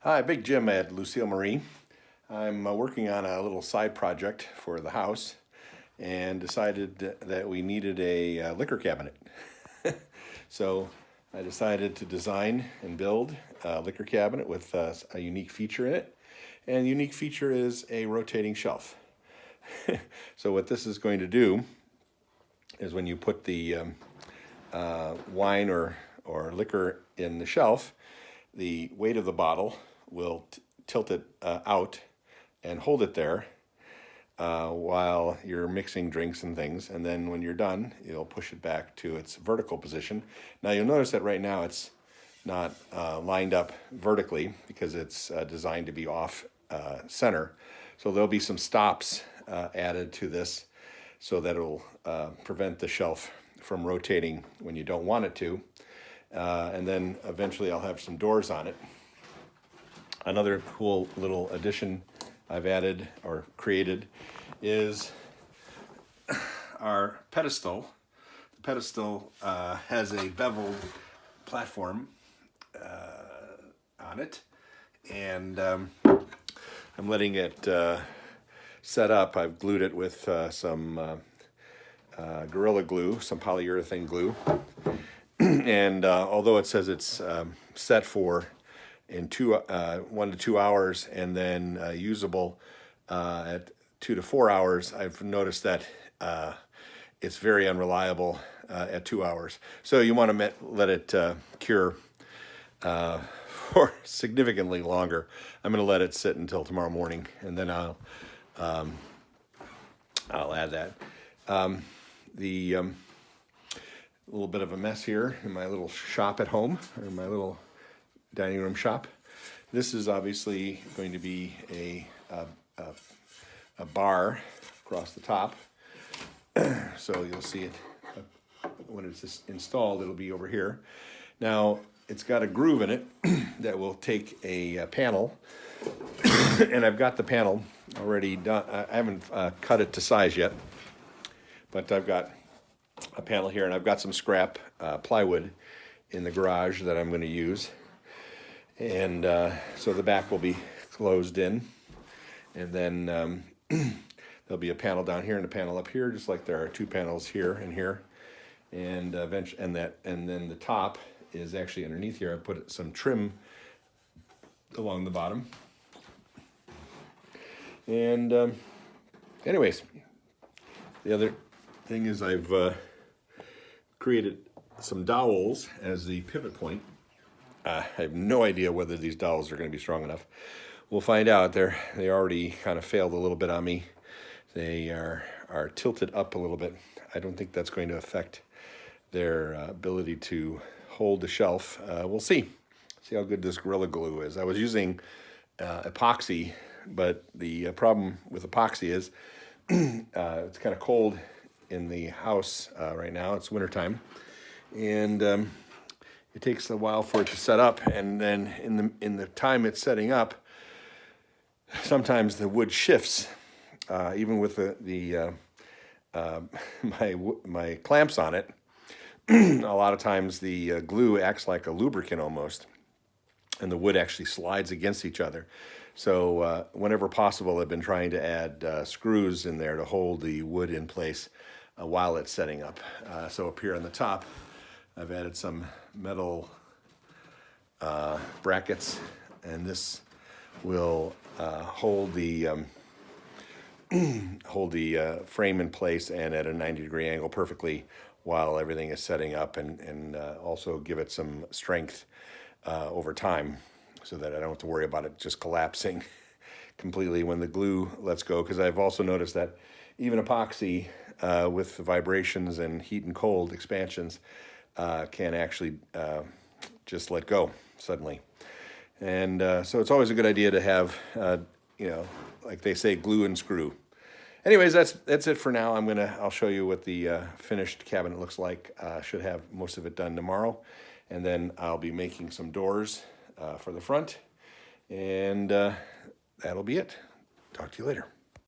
Hi, Big Jim at Lucille Marie. I'm working on a little side project for the house and decided that we needed a liquor cabinet. So I decided to design and build a liquor cabinet with a unique feature in it. And the unique feature is a rotating shelf. So what this is going to do is when you put the wine or liquor in the shelf, the weight of the bottle will tilt it out and hold it there while you're mixing drinks and things. And then when you're done, you'll push it back to its vertical position. Now you'll notice that right now it's not lined up vertically because it's designed to be off center. So there'll be some stops added to this so that it'll prevent the shelf from rotating when you don't want it to. And then eventually I'll have some doors on it. Another cool little addition I've added or created is our pedestal. The pedestal has a beveled platform on it, and I'm letting it set up. I've glued it with some Gorilla Glue, some polyurethane glue, and although it says it's set for in 1 to 2 hours and then usable at 2 to 4 hours, I've noticed that it's very unreliable at 2 hours. So you want to let it cure for significantly longer. I'm going to let it sit until tomorrow morning, and then I'll add that. A little bit of a mess here in my little shop at home, or my little dining room shop. This is obviously going to be a bar across the top. So you'll see it when it's installed, it'll be over here. Now it's got a groove in it that will take a panel, and I've got the panel already done. I haven't cut it to size yet, but I've got a panel here, and I've got some scrap plywood in the garage that I'm going to use. And so the back will be closed in, and then there'll be a panel down here and a panel up here, just like there are two panels here and here, and then the top is actually underneath here. I put some trim along the bottom, and anyways, the other thing is I've created some dowels as the pivot point. I have no idea whether these dowels are going to be strong enough. We'll find out. They already kind of failed a little bit on me. They are tilted up a little bit. I don't think that's going to affect their ability to hold the shelf. We'll see. See how good this Gorilla Glue is. I was using epoxy, but the problem with epoxy is it's kind of cold in the house right now. It's wintertime, and it takes a while for it to set up, and then in the time it's setting up, sometimes the wood shifts, even with my clamps on it. A lot of times the glue acts like a lubricant almost, and the wood actually slides against each other. So whenever possible, I've been trying to add screws in there to hold the wood in place while it's setting up. So up here on the top, I've added some metal brackets, and this will hold the frame in place and at a 90-degree angle perfectly while everything is setting up, and also give it some strength over time so that I don't have to worry about it just collapsing completely when the glue lets go, because I've also noticed that even epoxy with vibrations and heat and cold expansions can actually just let go suddenly. And so it's always a good idea to have, like they say, glue and screw. Anyways, that's it for now. I'll show you what the finished cabinet looks like. Should have most of it done tomorrow, and then I'll be making some doors for the front, and that'll be it. Talk to you later.